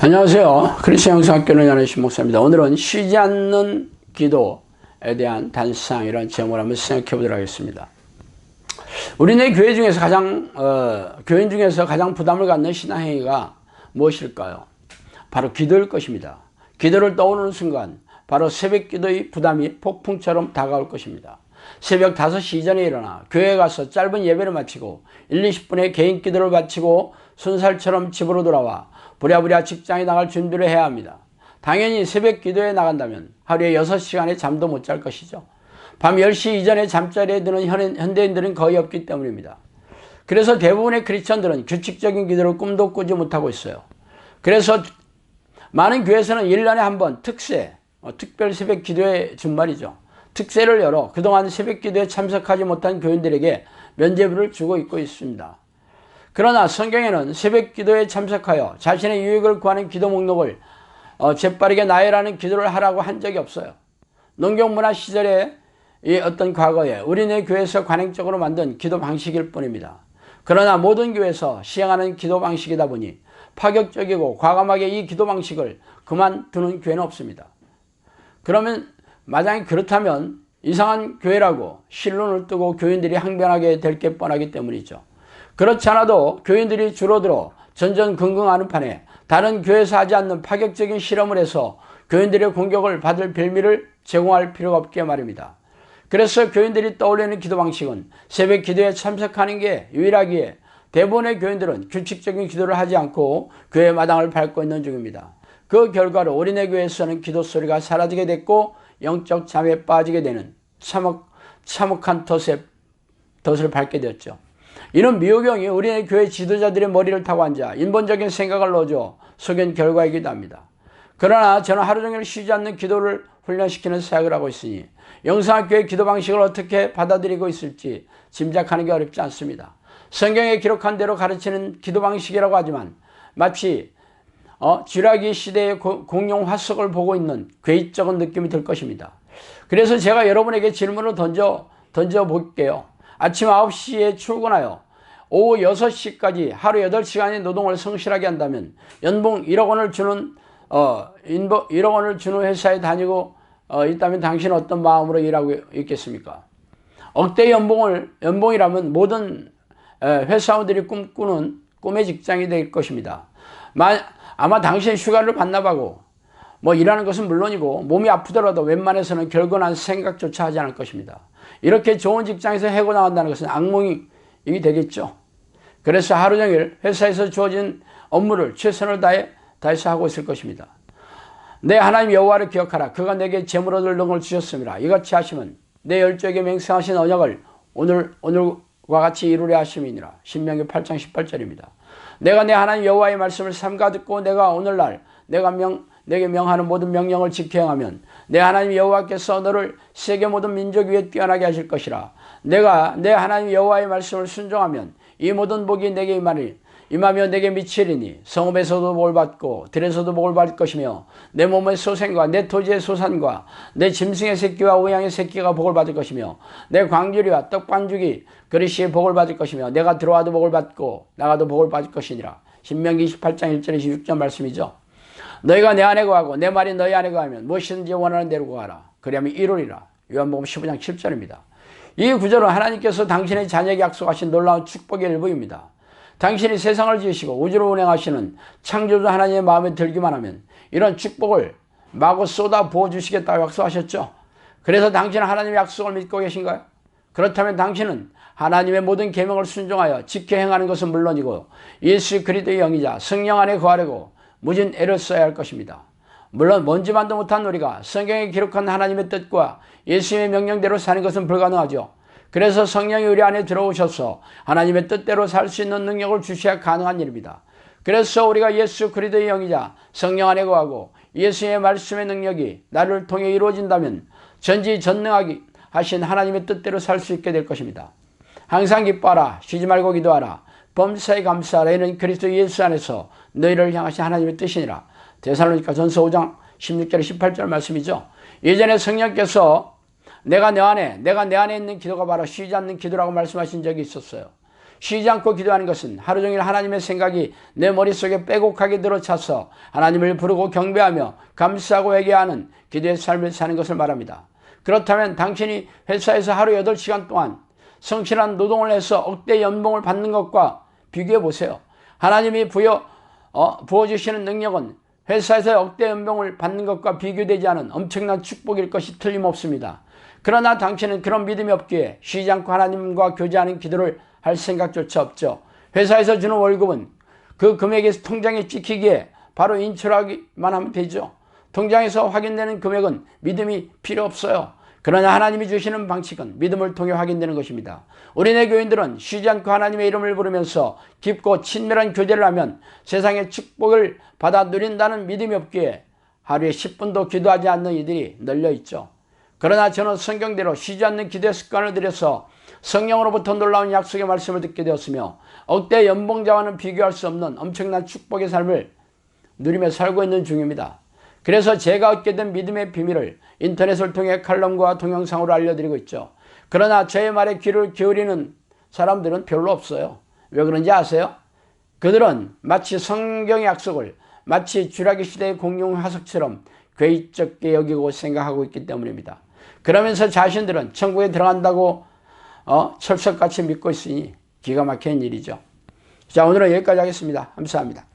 안녕하세요. 그리스도 영성학교는 연하신 목사입니다. 오늘은 쉬지 않는 기도에 대한 단상이라는 제목을 한번 생각해 보도록 하겠습니다. 우리네 교회 중에서 교인 중에서 가장 부담을 갖는 신앙행위가 무엇일까요? 바로 기도일 것입니다. 기도를 떠오르는 순간 바로 새벽 기도의 부담이 폭풍처럼 다가올 것입니다. 새벽 5시 이전에 일어나 교회에 가서 짧은 예배를 마치고 1-20분의 개인 기도를 마치고 순살처럼 집으로 돌아와 부랴부랴 직장에 나갈 준비를 해야 합니다. 당연히 새벽 기도에 나간다면 하루에 6시간의 잠도 못 잘 것이죠. 밤 10시 이전에 잠자리에 드는 현대인들은 거의 없기 때문입니다. 그래서 대부분의 크리스천들은 규칙적인 기도를 꿈도 꾸지 못하고 있어요. 그래서 많은 교회에서는 1년에 한 번 특세, 특별 새벽 기도의 준말이죠. 특세를 열어 그동안 새벽 기도에 참석하지 못한 교인들에게 면죄부를 주고 있습니다. 그러나 성경에는 새벽 기도에 참석하여 자신의 유익을 구하는 기도 목록을 재빠르게 나열하는 기도를 하라고 한 적이 없어요. 농경문화 시절에 어떤 과거에 우리네 교회에서 관행적으로 만든 기도 방식일 뿐입니다. 그러나 모든 교회에서 시행하는 기도 방식이다 보니 파격적이고 과감하게 이 기도 방식을 그만두는 교회는 없습니다. 그러면 만약에 그렇다면 이상한 교회라고 실론을 뜨고 교인들이 항변하게 될 게 뻔하기 때문이죠. 그렇지 않아도 교인들이 줄어들어 전전긍긍하는 판에 다른 교회에서 하지 않는 파격적인 실험을 해서 교인들의 공격을 받을 빌미를 제공할 필요가 없게 말입니다. 그래서 교인들이 떠올리는 기도 방식은 새벽 기도에 참석하는 게 유일하기에 대부분의 교인들은 규칙적인 기도를 하지 않고 교회 마당을 밟고 있는 중입니다. 그 결과로 우리네 교회에서는 기도 소리가 사라지게 됐고 영적 잠에 빠지게 되는 참혹한 덫을 밟게 되었죠. 이런 미호경이 우리네 교회 지도자들의 머리를 타고 앉아 인본적인 생각을 넣어줘 속인 결과이기도 합니다. 그러나 저는 하루 종일 쉬지 않는 기도를 훈련시키는 사역을 하고 있으니 영성학교의 기도 방식을 어떻게 받아들이고 있을지 짐작하는 게 어렵지 않습니다. 성경에 기록한 대로 가르치는 기도 방식이라고 하지만 마치 쥐라기 시대의 공룡 화석을 보고 있는 괴이적인 느낌이 들 것입니다. 그래서 제가 여러분에게 질문을 던져 볼게요. 아침 9시에 출근하여 오후 6시까지 하루 8시간의 노동을 성실하게 한다면 연봉 1억 원을 주는 1억 원을 주는 회사에 다니고 있다면 당신은 어떤 마음으로 일하고 있겠습니까? 억대 연봉이라면 모든 회사원들이 꿈꾸는 꿈의 직장이 될 것입니다. 아마 당신이 휴가를 반납하고 일하는 것은 물론이고 몸이 아프더라도 웬만해서는 결건한 생각조차 하지 않을 것입니다. 이렇게 좋은 직장에서 해고 나간다는 것은 악몽이 되겠죠. 그래서 하루 종일 회사에서 주어진 업무를 최선을 다해서 하고 있을 것입니다. 내 하나님 여호와를 기억하라. 그가 내게 재물 얻을 능을 주셨습니다. 이같이 하시면 내 열조에게 맹세하신 언약을 오늘과 같이 이루려 하심이니라. 신명기 8장 18절입니다. 내가 내 하나님 여호와의 말씀을 삼가 듣고 내가 오늘날 내게 명하는 모든 명령을 지켜 행하면 내 하나님 여호와께서 너를 세계 모든 민족 위에 뛰어나게 하실 것이라. 내가 내 하나님 여호와의 말씀을 순종하면 이 모든 복이 내게 임하며 내게 미치리니 성읍에서도 복을 받고 들에서도 복을 받을 것이며 내 몸의 소생과 내 토지의 소산과 내 짐승의 새끼와 우양의 새끼가 복을 받을 것이며 내 광주리와 떡반죽이 그릇이 복을 받을 것이며 내가 들어와도 복을 받고 나가도 복을 받을 것이니라. 신명기 28장 1절 26절 말씀이죠. 너희가 내 안에 거하고 내 말이 너희 안에 거하면 무엇이든지 원하는 대로 구하라. 그리하면 이루리라. 요한복음 15장 7절입니다. 이 구절은 하나님께서 당신의 자녀에게 약속하신 놀라운 축복의 일부입니다. 당신이 세상을 지으시고 우주를 운행하시는 창조주 하나님의 마음에 들기만 하면 이런 축복을 마구 쏟아 부어주시겠다고 약속하셨죠. 그래서 당신은 하나님의 약속을 믿고 계신가요? 그렇다면 당신은 하나님의 모든 계명을 순종하여 지켜 행하는 것은 물론이고 예수 그리스도의 영이자 성령 안에 거하려고 무진 애를 써야 할 것입니다. 물론 먼지만도 못한 우리가 성경에 기록한 하나님의 뜻과 예수님의 명령대로 사는 것은 불가능하죠. 그래서 성령이 우리 안에 들어오셔서 하나님의 뜻대로 살 수 있는 능력을 주셔야 가능한 일입니다. 그래서 우리가 예수 그리스도의 영이자 성령 안에 거하고 예수의 말씀의 능력이 나를 통해 이루어진다면 전지전능하게 하신 하나님의 뜻대로 살 수 있게 될 것입니다. 항상 기뻐하라. 쉬지 말고 기도하라. 범사에 감사하라. 이는 그리스도 예수 안에서 너희를 향하신 하나님의 뜻이니라. 데살로니가 전서 5장 16절 18절 말씀이죠. 예전에 성령께서 내가 내 안에 있는 기도가 바로 쉬지 않는 기도라고 말씀하신 적이 있었어요. 쉬지 않고 기도하는 것은 하루 종일 하나님의 생각이 내 머릿속에 빼곡하게 들어차서 하나님을 부르고 경배하며 감사하고 회개하는 기도의 삶을 사는 것을 말합니다. 그렇다면 당신이 회사에서 하루 8시간 동안 성실한 노동을 해서 억대 연봉을 받는 것과 비교해 보세요. 하나님이 부어주시는 능력은 회사에서 억대 연봉을 받는 것과 비교되지 않은 엄청난 축복일 것이 틀림없습니다. 그러나 당신은 그런 믿음이 없기에 쉬지 않고 하나님과 교제하는 기도를 할 생각조차 없죠. 회사에서 주는 월급은 그 금액이 통장에 찍히기에 바로 인출하기만 하면 되죠. 통장에서 확인되는 금액은 믿음이 필요 없어요. 그러나 하나님이 주시는 방식은 믿음을 통해 확인되는 것입니다. 우리네 교인들은 쉬지 않고 하나님의 이름을 부르면서 깊고 친밀한 교제를 하면 세상의 축복을 받아 누린다는 믿음이 없기에 하루에 10분도 기도하지 않는 이들이 널려있죠. 그러나 저는 성경대로 쉬지 않는 기도의 습관을 들여서 성령으로부터 놀라운 약속의 말씀을 듣게 되었으며 억대 연봉자와는 비교할 수 없는 엄청난 축복의 삶을 누리며 살고 있는 중입니다. 그래서 제가 얻게 된 믿음의 비밀을 인터넷을 통해 칼럼과 동영상으로 알려드리고 있죠. 그러나 저의 말에 귀를 기울이는 사람들은 별로 없어요. 왜 그런지 아세요? 그들은 마치 성경의 약속을 마치 주라기 시대의 공룡 화석처럼 괴이적게 여기고 생각하고 있기 때문입니다. 그러면서 자신들은 천국에 들어간다고 철석같이 믿고 있으니 기가 막힌 일이죠. 자, 오늘은 여기까지 하겠습니다. 감사합니다.